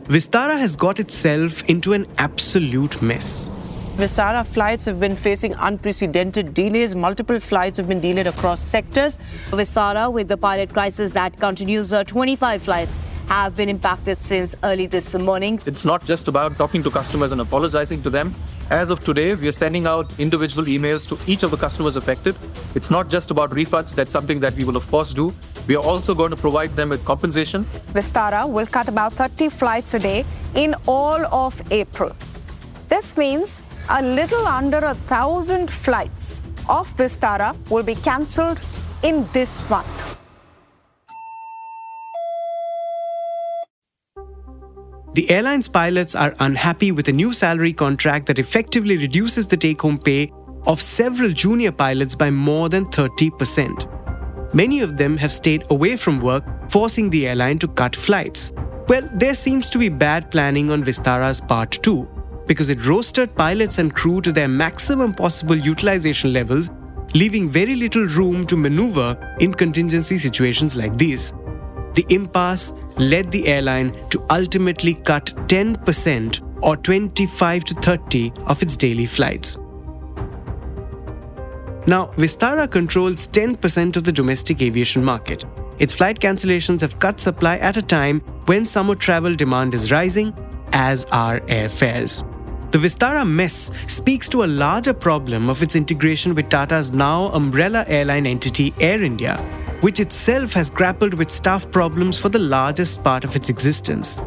Vistara has got itself into an absolute mess. Vistara flights have been facing unprecedented delays. Multiple flights have been delayed across sectors. Vistara, with the pilot crisis that continues, 25 flights have been impacted since early this morning. It's not just about talking to customers and apologizing to them. As of today, we are sending out individual emails to each of the customers affected. It's not just about refunds. That's something that we will, of course, do. We are also going to provide them with compensation. Vistara will cut about 30 flights a day in all of April. This means a little under 1,000 flights of Vistara will be cancelled in this month. The airline's pilots are unhappy with a new salary contract that effectively reduces the take-home pay of several junior pilots by more than 30%. Many of them have stayed away from work, forcing the airline to cut flights. Well, there seems to be bad planning on Vistara's part too, because it rostered pilots and crew to their maximum possible utilization levels, leaving very little room to maneuver in contingency situations like these. The impasse led the airline to ultimately cut 10% or 25 to 30 of its daily flights. Now, Vistara controls 10% of the domestic aviation market. Its flight cancellations have cut supply at a time when summer travel demand is rising, as are airfares. The Vistara mess speaks to a larger problem of its integration with Tata's now umbrella airline entity Air India, which itself has grappled with staff problems for the largest part of its existence.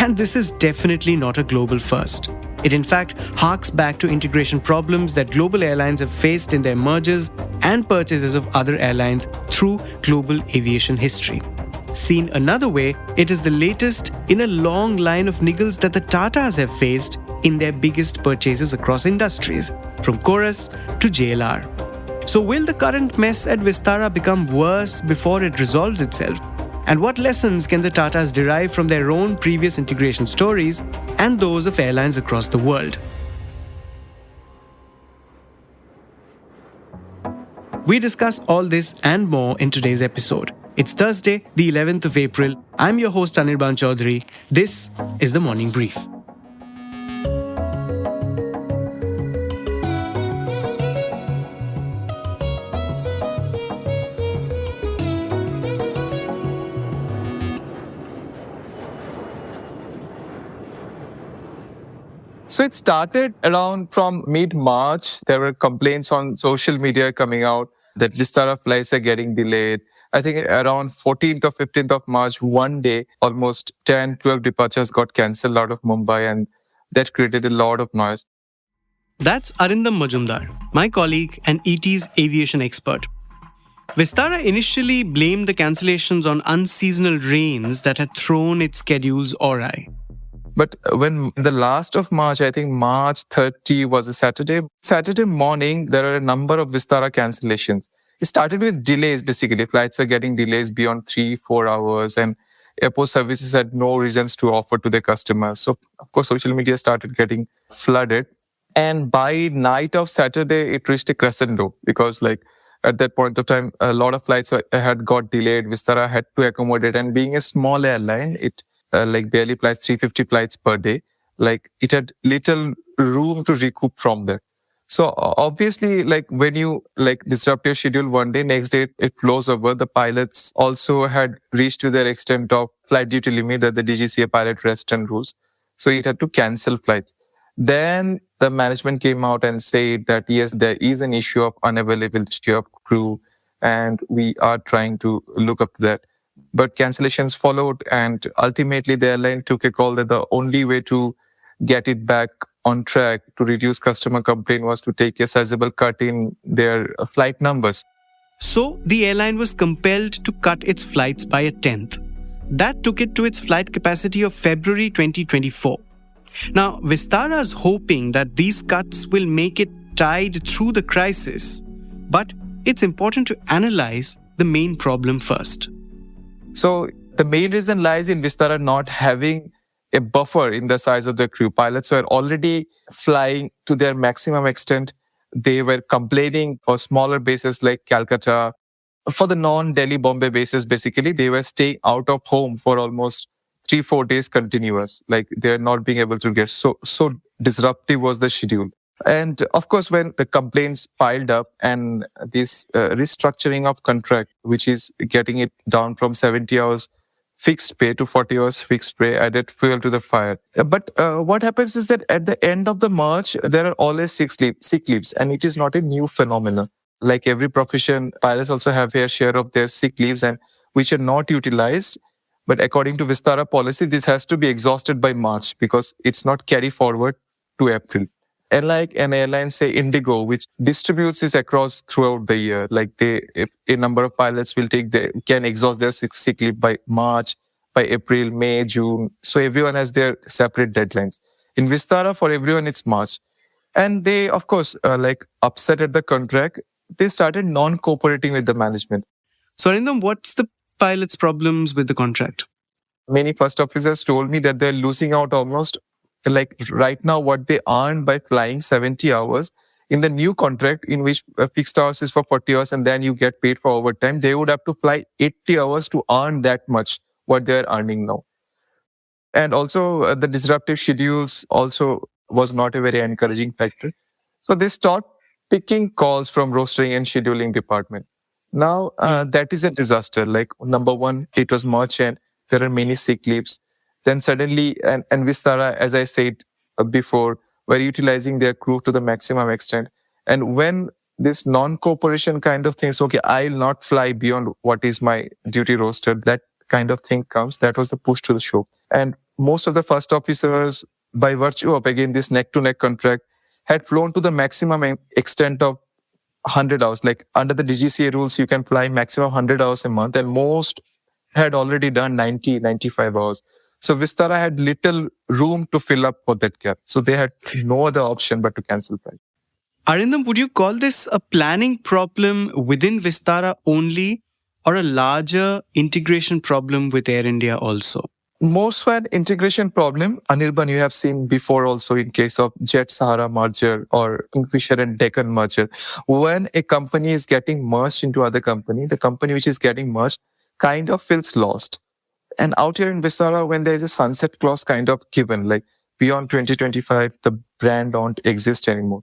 And this is definitely not a global first. It in fact harks back to integration problems that global airlines have faced in their mergers and purchases of other airlines through global aviation history. Seen another way, it is the latest in a long line of niggles that the Tatas have faced in their biggest purchases across industries, from Chorus to JLR. So will the current mess at Vistara become worse before it resolves itself? And what lessons can the Tatas derive from their own previous integration stories and those of airlines across the world? We discuss all this and more in today's episode. It's Thursday, the 11th of April. I'm your host Anirban Chaudhary. This is the Morning Brief. So it started around from mid-March. There were complaints on social media coming out that Vistara flights are getting delayed. I think around 14th or 15th of March, one day, almost 10, 12 departures got cancelled out of Mumbai, and that created a lot of noise. That's Arindam Majumdar, my colleague and ET's aviation expert. Vistara initially blamed the cancellations on unseasonal rains that had thrown its schedules awry. But when the last of March, I think March 30 was a Saturday. Saturday morning, there are a number of Vistara cancellations. It started with delays, basically. Flights were getting delays beyond 3-4 hours, and airport services had no reasons to offer to their customers. So, of course, social media started getting flooded. And by night of Saturday, it reached a crescendo because, at that point of time, a lot of flights had got delayed. Vistara had to accommodate. And being a small airline, it barely flies 350 flights per day. It had little room to recoup from that. So obviously, when you disrupt your schedule one day, next day it flows over. The pilots also had reached to their extent of flight duty limit that the DGCA pilot rest and rules. So it had to cancel flights. Then the management came out and said that yes, there is an issue of unavailability of crew, and we are trying to look up to that. But cancellations followed, and ultimately the airline took a call that the only way to get it back on track to reduce customer complaint was to take a sizable cut in their flight numbers. So the airline was compelled to cut its flights by a tenth. That took it to its flight capacity of February 2024. Now, Vistara is hoping that these cuts will make it tide through the crisis. But it's important to analyze the main problem first. So the main reason lies in Vistara not having a buffer in the size of the crew. Pilots were already flying to their maximum extent. They were complaining for smaller bases like Calcutta. For the non-Delhi Bombay bases, basically, they were staying out of home for almost 3-4 days continuous. Like they're not being able to get so disruptive was the schedule. And of course, when the complaints piled up and this restructuring of contract, which is getting it down from 70 hours fixed pay to 40 hours fixed pay, added fuel to the fire. But what happens is that at the end of the March, there are always sick leaves, and it is not a new phenomenon. Like every profession, pilots also have their share of their sick leaves and which are not utilized. But according to Vistara policy, this has to be exhausted by March because it's not carry forward to April. And like an airline, say Indigo, which distributes this across throughout the year, like if a number of pilots can exhaust their sick leave by March, by April, May, June. So everyone has their separate deadlines. In Vistara, for everyone, it's March. And they, of course, like upset at the contract, they started non-cooperating with the management. So, Arindam, what's the pilot's problems with the contract? Many first officers told me that they're losing out almost like right now what they earn by flying 70 hours. In the new contract, in which fixed hours is for 40 hours and then you get paid for overtime, they would have to fly 80 hours to earn that much what they're earning now. And also the disruptive schedules also was not a very encouraging factor. So they stopped picking calls from rostering and scheduling department. Now that is a disaster. Like number one, it was March and there are many sick leaves. Then suddenly, and Vistara, as I said before, were utilizing their crew to the maximum extent. And when this non-cooperation kind of things, okay, I'll not fly beyond what is my duty roster, that kind of thing comes, that was the push to the show. And most of the first officers, by virtue of, again, this neck-to-neck contract, had flown to the maximum extent of 100 hours. Like under the DGCA rules, you can fly maximum 100 hours a month, and most had already done 90, 95 hours. So Vistara had little room to fill up for that gap. So they had no other option but to cancel flight. Arindam, would you call this a planning problem within Vistara only, or a larger integration problem with Air India also? Most were integration problem. Anirban, you have seen before also in case of Jet Sahara merger or Kingfisher and Deccan merger. When a company is getting merged into other company, the company which is getting merged kind of feels lost. And out here in Vistara, when there is a sunset clause kind of given, like beyond 2025, the brand don't exist anymore.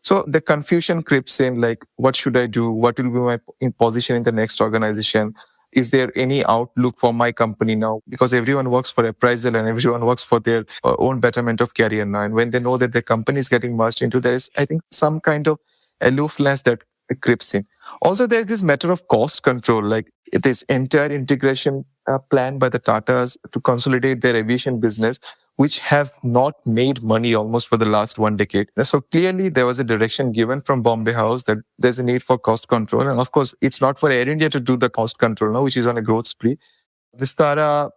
So the confusion creeps in, like, what should I do? What will be my position in the next organization? Is there any outlook for my company now? Because everyone works for appraisal and everyone works for their own betterment of career now. And when they know that the company is getting merged into, there is, I think, some kind of aloofness that creeps in. Also, there is this matter of cost control, like this entire integration plan by the Tatas to consolidate their aviation business, which have not made money almost for the last 1 decade. So clearly there was a direction given from Bombay House that there's a need for cost control. And of course, it's not for Air India to do the cost control now, which is on a growth spree. Vistara,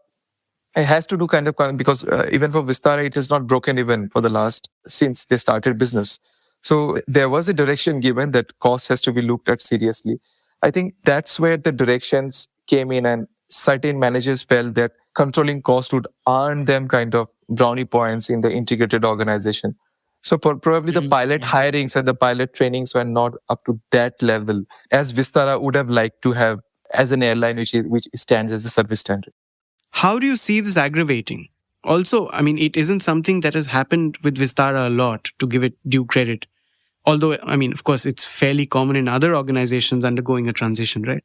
it has to do kind of, because even for Vistara, it has not broken even for the last, since they started business. So there was a direction given that cost has to be looked at seriously. I think that's where the directions came in, and certain managers felt that controlling cost would earn them kind of brownie points in the integrated organization. So probably the pilot hirings and the pilot trainings were not up to that level as Vistara would have liked to have as an airline which stands as a service standard. How do you see this aggravating? Also, I mean, it isn't something that has happened with Vistara a lot, to give it due credit. Although, I mean, of course, it's fairly common in other organizations undergoing a transition, right?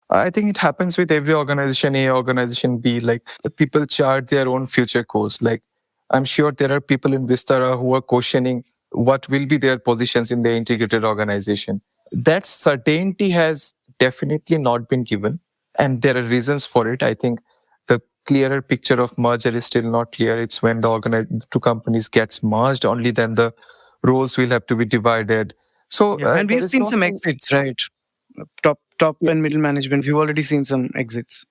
I think it happens with every organization, A, organization B, like the people chart their own future course. Like I'm sure there are people in Vistara who are questioning what will be their positions in the integrated organization. That certainty has definitely not been given, and there are reasons for it. I think the clearer picture of merger is still not clear. It's when the two companies gets merged, only then the roles will have to be divided. So, and we've seen some exits, right? Top and middle management, we've already seen some exits.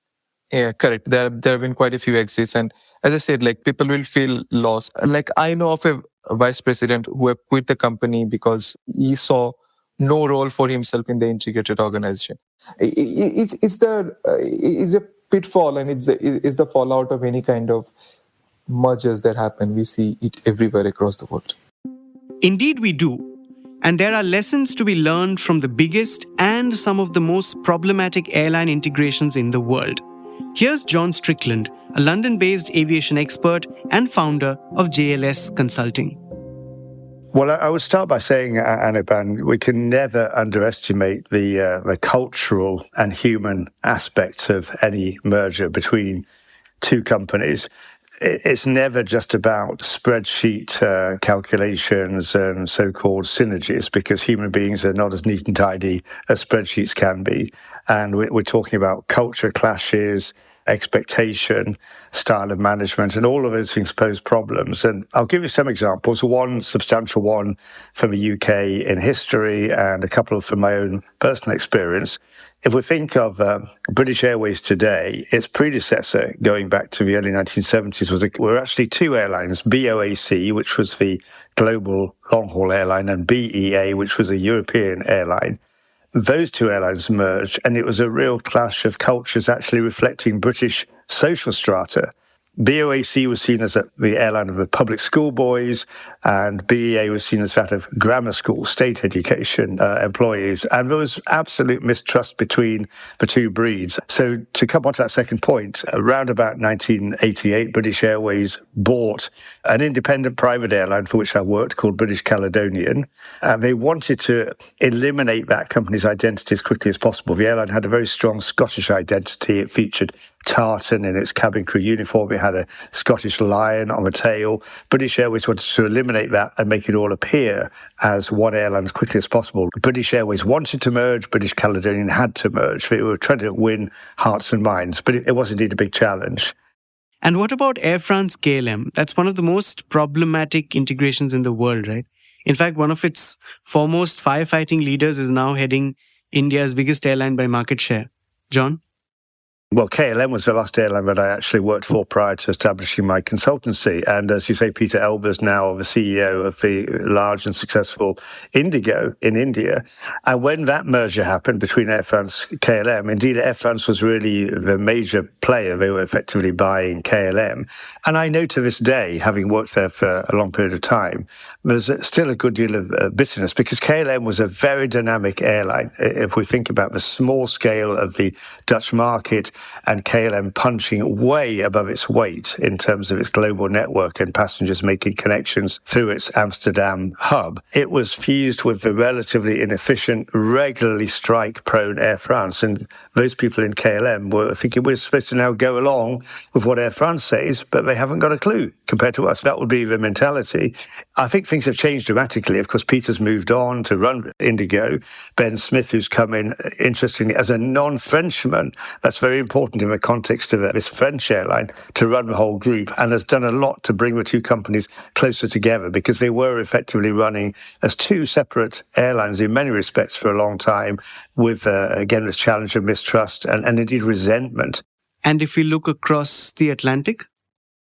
Yeah, correct. There have been quite a few exits. And as I said, like people will feel lost. Like I know of a vice president who have quit the company because he saw no role for himself in the integrated organization. It's a pitfall, and it's the fallout of any kind of mergers that happen. We see it everywhere across the world. Indeed, we do. And there are lessons to be learned from the biggest and some of the most problematic airline integrations in the world. Here's John Strickland, a London-based aviation expert and founder of JLS Consulting. Well, I would start by saying, Anirban, we can never underestimate the cultural and human aspects of any merger between two companies. It's never just about spreadsheet calculations and so-called synergies, because human beings are not as neat and tidy as spreadsheets can be. And we're talking about culture clashes, expectation, style of management, and all of those things pose problems. And I'll give you some examples. One substantial one from the UK in history and a couple from my own personal experience. If we think of British Airways today, its predecessor, going back to the early 1970s, were actually two airlines, BOAC, which was the global long-haul airline, and BEA, which was a European airline. Those two airlines merged, and it was a real clash of cultures, actually reflecting British social strata. BOAC was seen as the airline of the public school boys, and BEA was seen as that of grammar school, state education employees. And there was absolute mistrust between the two breeds. So to come on to that second point, around about 1988, British Airways bought an independent private airline for which I worked called British Caledonian. And they wanted to eliminate that company's identity as quickly as possible. The airline had a very strong Scottish identity. It featured tartan in its cabin crew uniform. It had a Scottish lion on the tail. British Airways wanted to eliminate that and make it all appear as one airline as quickly as possible. British Airways wanted to merge. British Caledonian had to merge. They were trying to win hearts and minds, but it was indeed a big challenge. And what about Air France KLM? That's one of the most problematic integrations in the world, right? In fact, one of its foremost firefighting leaders is now heading India's biggest airline by market share. John? Well, KLM was the last airline that I actually worked for prior to establishing my consultancy. And as you say, Peter Elber's now the CEO of the large and successful Indigo in India. And when that merger happened between Air France and KLM, indeed, Air France was really the major player. They were effectively buying KLM. And I know to this day, having worked there for a long period of time, there's still a good deal of bitterness, because KLM was a very dynamic airline. If we think about the small scale of the Dutch market, and KLM punching way above its weight in terms of its global network and passengers making connections through its Amsterdam hub, it was fused with the relatively inefficient, regularly strike-prone Air France. And those people in KLM were thinking we're supposed to now go along with what Air France says, but they haven't got a clue compared to us. That would be the mentality. I think things have changed dramatically. Of course, Peter's moved on to run Indigo. Ben Smith, who's come in, interestingly, as a non-Frenchman, that's very important in the context of this French airline, to run the whole group, and has done a lot to bring the two companies closer together, because they were effectively running as two separate airlines in many respects for a long time, with, again, this challenge of mistrust and indeed resentment. And if we look across the Atlantic?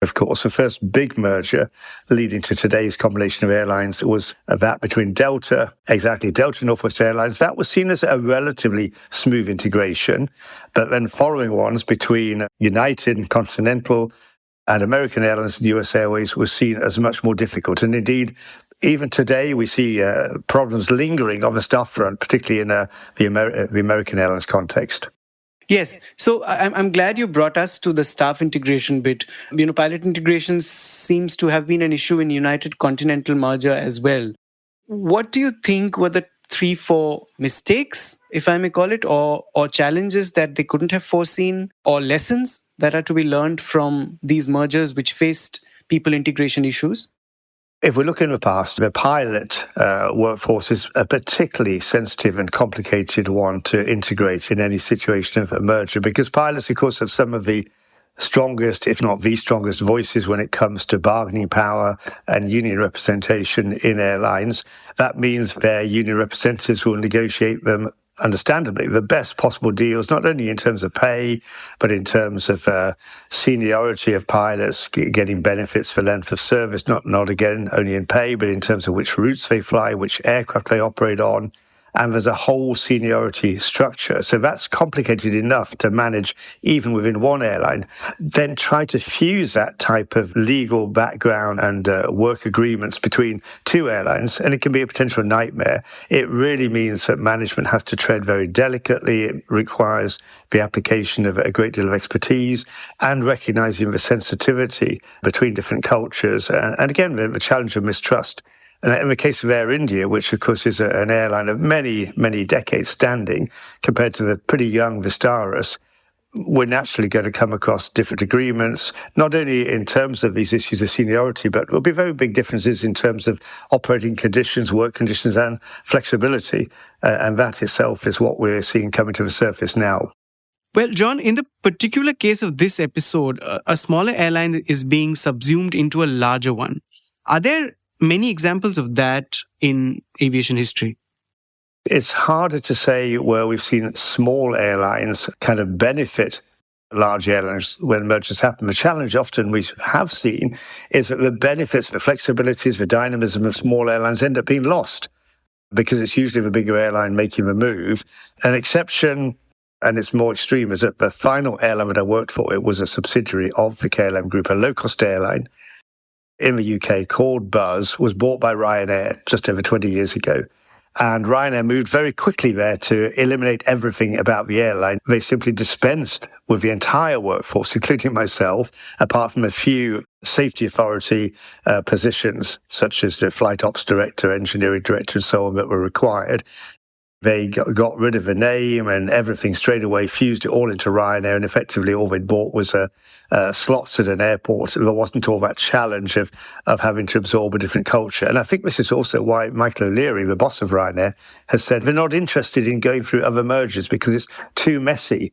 Of course, the first big merger leading to today's combination of airlines was that between Delta Northwest Airlines. That was seen as a relatively smooth integration, but then following ones between United and Continental and American Airlines and US Airways was seen as much more difficult. And indeed, even today, we see problems lingering on the staff front, particularly in the American Airlines context. Yes. So I'm glad you brought us to the staff integration bit. Pilot integration seems to have been an issue in United Continental merger as well. What do you think were the 3-4 mistakes, if I may call it, or challenges that they couldn't have foreseen, or lessons that are to be learned from these mergers which faced people integration issues? If we look in the past, the pilot workforce is a particularly sensitive and complicated one to integrate in any situation of a merger, because pilots, of course, have some of the strongest, if not the strongest, voices when it comes to bargaining power and union representation in airlines. That means their union representatives will negotiate them, understandably, the best possible deals, not only in terms of pay, but in terms of seniority of pilots, getting benefits for length of service, not again only in pay, but in terms of which routes they fly, which aircraft they operate on. and there's a whole seniority structure. So that's complicated enough to manage even within one airline. Then try to fuse that type of legal background and work agreements between two airlines, and it can be a potential nightmare. It really means that management has to tread very delicately. It requires the application of a great deal of expertise and recognizing the sensitivity between different cultures. And again, the challenge of mistrust. And in the case of Air India, which of course is an airline of many, many decades standing, compared to the pretty young Vistaras, we're naturally going to come across different agreements, not only in terms of these issues of seniority, but there'll be very big differences in terms of operating conditions, work conditions, and flexibility. And that itself is what we're seeing coming to the surface now. Well, John, in the particular case of this episode, a smaller airline is being subsumed into a larger one. Are there many examples of that in aviation history? It's harder to say where we've seen small airlines kind of benefit large airlines when mergers happen. The challenge often we have seen is that the benefits, the flexibilities, the dynamism of small airlines end up being lost because it's usually the bigger airline making the move. An exception, and it's more extreme, is that the final airline that I worked for, it was a subsidiary of the KLM Group, a low-cost airline in the UK called Buzz, was bought by Ryanair just over 20 years ago. And Ryanair moved very quickly there to eliminate everything about the airline. They simply dispensed with the entire workforce, including myself, apart from a few safety authority positions, such as the flight ops director, engineering director, and so on, that were required. They got rid of the name and everything straight away, fused it all into Ryanair, and effectively all they'd bought was slots at an airport. There wasn't all that challenge of having to absorb a different culture. And I think this is also why Michael O'Leary, the boss of Ryanair, has said they're not interested in going through other mergers because it's too messy,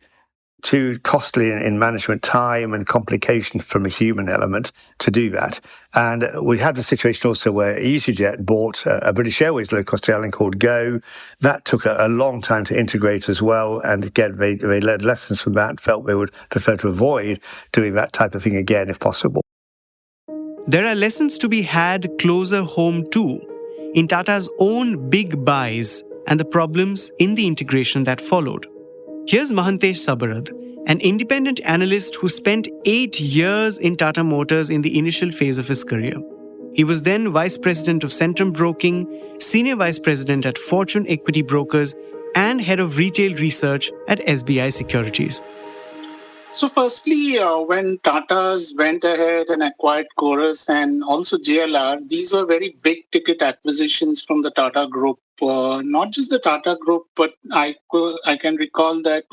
too costly in management time and complication from a human element to do that. And we had the situation also where EasyJet bought a British Airways low-cost airline called Go. That took a long time to integrate as well. And again, they learned lessons from that, felt they would prefer to avoid doing that type of thing again if possible. There are lessons to be had closer home too, in Tata's own big buys and the problems in the integration that followed. Here's Mahantesh Sabarad, an independent analyst who spent 8 years in Tata Motors in the initial phase of his career. He was then Vice President of Centrum Broking, Senior Vice President at Fortune Equity Brokers, and Head of Retail Research at SBI Securities. So firstly, when Tata's went ahead and acquired Chorus and also JLR, these were very big ticket acquisitions from the Tata Group. Not just the Tata Group, but I can recall that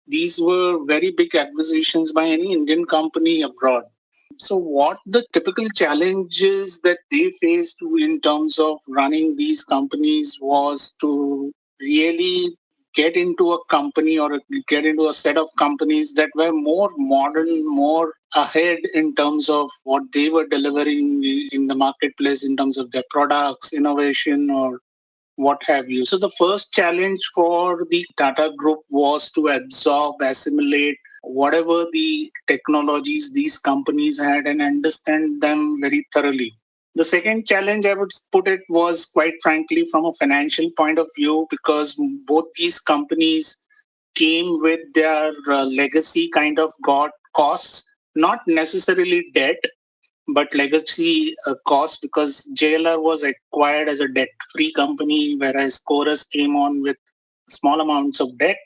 these were very big acquisitions by any Indian company abroad. So what the typical challenges that they faced in terms of running these companies was to really get into a company or get into a set of companies that were more modern, more ahead in terms of what they were delivering in the marketplace in terms of their products, innovation, or what have you. So the first challenge for the Tata Group was to absorb, assimilate whatever the technologies these companies had and understand them very thoroughly. The second challenge, I would put it, was quite frankly from a financial point of view, because both these companies came with their legacy kind of costs, not necessarily debt, but legacy costs, because JLR was acquired as a debt-free company, whereas Chorus came on with small amounts of debt.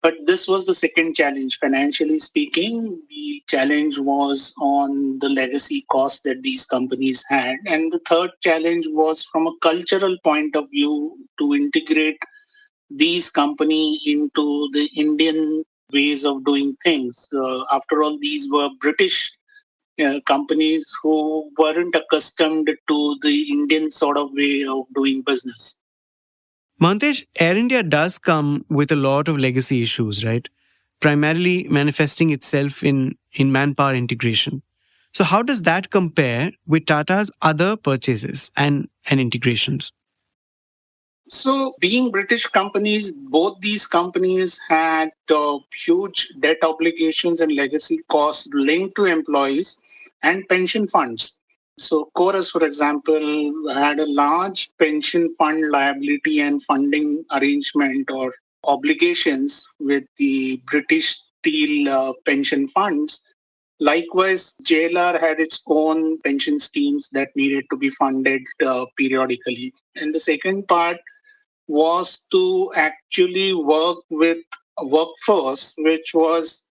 But this was the second challenge. Financially speaking, the challenge was on the legacy costs that these companies had. And the third challenge was from a cultural point of view to integrate these companies into the Indian ways of doing things. After all, these were British companies who weren't accustomed to the Indian sort of way of doing business. Mahantesh, Air India does come with a lot of legacy issues, right? Primarily manifesting itself in manpower integration. So how does that compare with Tata's other purchases and integrations? So being British companies, both these companies had huge debt obligations and legacy costs linked to employees and pension funds. So Chorus, for example, had a large pension fund liability and funding arrangement or obligations with the British Steel pension funds. Likewise, JLR had its own pension schemes that needed to be funded periodically. And the second part was to actually work with a workforce which was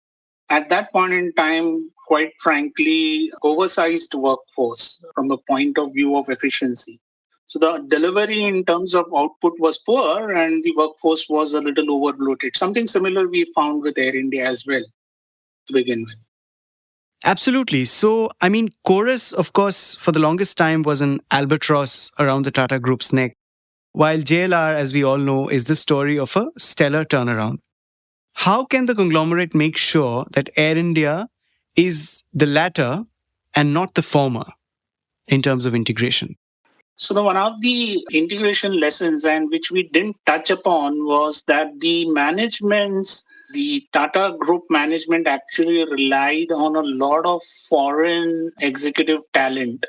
at that point in time, quite frankly, oversized workforce from a point of view of efficiency. So the delivery in terms of output was poor and the workforce was a little overbloated. Something similar we found with Air India as well to begin with. Absolutely. So, I mean, Chorus, of course, for the longest time was an albatross around the Tata Group's neck, while JLR, as we all know, is the story of a stellar turnaround. How can the conglomerate make sure that Air India is the latter and not the former in terms of integration? So one of the integration lessons and which we didn't touch upon was that the Tata Group management actually relied on a lot of foreign executive talent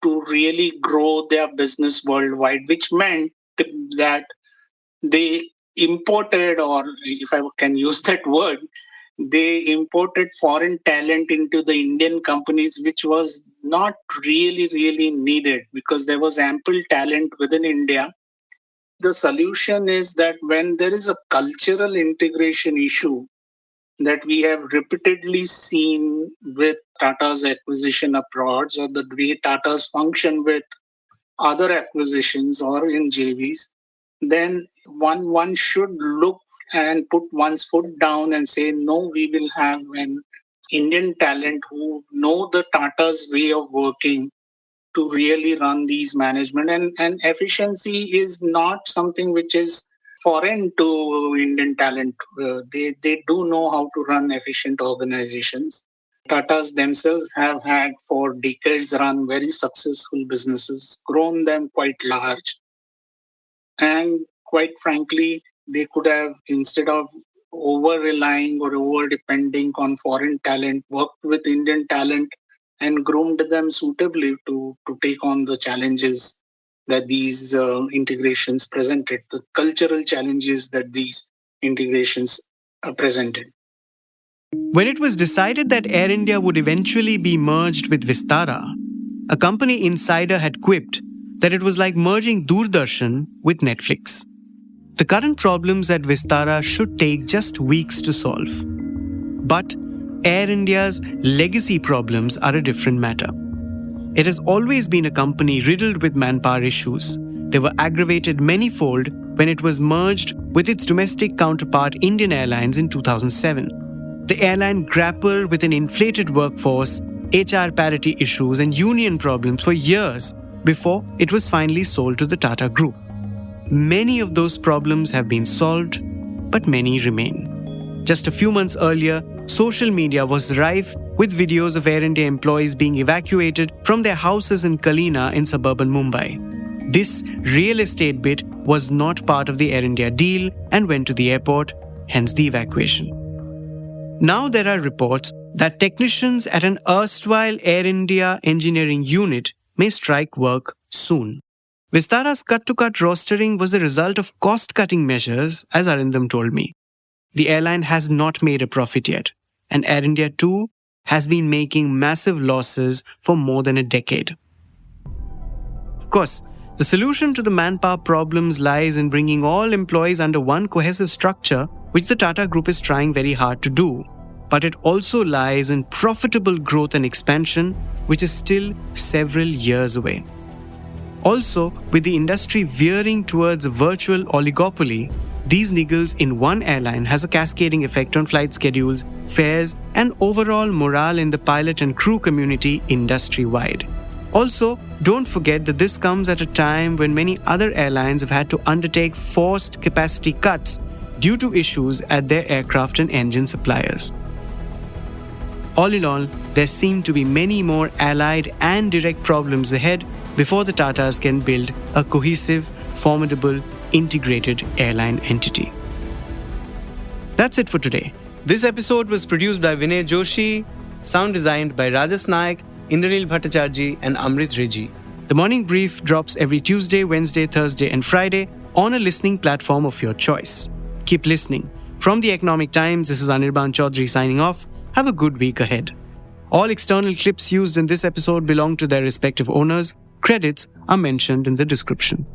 to really grow their business worldwide, which meant that they imported, or if I can use that word, they imported foreign talent into the Indian companies, which was not really needed because there was ample talent within India. The solution is that when there is a cultural integration issue that we have repeatedly seen with Tata's acquisition abroad, or the way Tata's function with other acquisitions or in JVs, then one should look and put one's foot down and say, no, we will have an Indian talent who know the Tata's way of working to really run these management. And efficiency is not something which is foreign to Indian talent. They do know how to run efficient organizations. Tatas themselves have had for decades run very successful businesses, grown them quite large. And quite frankly, they could have, instead of over-relying or over-depending on foreign talent, worked with Indian talent and groomed them suitably to take on the challenges that these integrations presented, the cultural challenges that these integrations presented. When it was decided that Air India would eventually be merged with Vistara, a company insider had quipped that it was like merging Doordarshan with Netflix. The current problems at Vistara should take just weeks to solve. But Air India's legacy problems are a different matter. It has always been a company riddled with manpower issues. They were aggravated manyfold when it was merged with its domestic counterpart Indian Airlines in 2007. The airline grappled with an inflated workforce, HR parity issues and union problems for years before it was finally sold to the Tata Group. Many of those problems have been solved, but many remain. Just a few months earlier, social media was rife with videos of Air India employees being evacuated from their houses in Kalina in suburban Mumbai. This real estate bit was not part of the Air India deal and went to the airport, hence the evacuation. Now there are reports that technicians at an erstwhile Air India engineering unit may strike work soon. Vistara's cut-to-cut rostering was the result of cost-cutting measures, as Arindam told me. The airline has not made a profit yet, and Air India too has been making massive losses for more than a decade. Of course, the solution to the manpower problems lies in bringing all employees under one cohesive structure, which the Tata Group is trying very hard to do. But it also lies in profitable growth and expansion, which is still several years away. Also, with the industry veering towards a virtual oligopoly, these niggles in one airline has a cascading effect on flight schedules, fares, and overall morale in the pilot and crew community industry-wide. Also, don't forget that this comes at a time when many other airlines have had to undertake forced capacity cuts due to issues at their aircraft and engine suppliers. All in all, there seem to be many more allied and direct problems ahead before the Tatas can build a cohesive, formidable, integrated airline entity. That's it for today. This episode was produced by Vinay Joshi, sound designed by Rajas Naik, Indranil Bhattacharjee and Amrit Reji. The Morning Brief drops every Tuesday, Wednesday, Thursday and Friday on a listening platform of your choice. Keep listening. From the Economic Times, this is Anirban Chaudhary signing off. Have a good week ahead. All external clips used in this episode belong to their respective owners. Credits are mentioned in the description.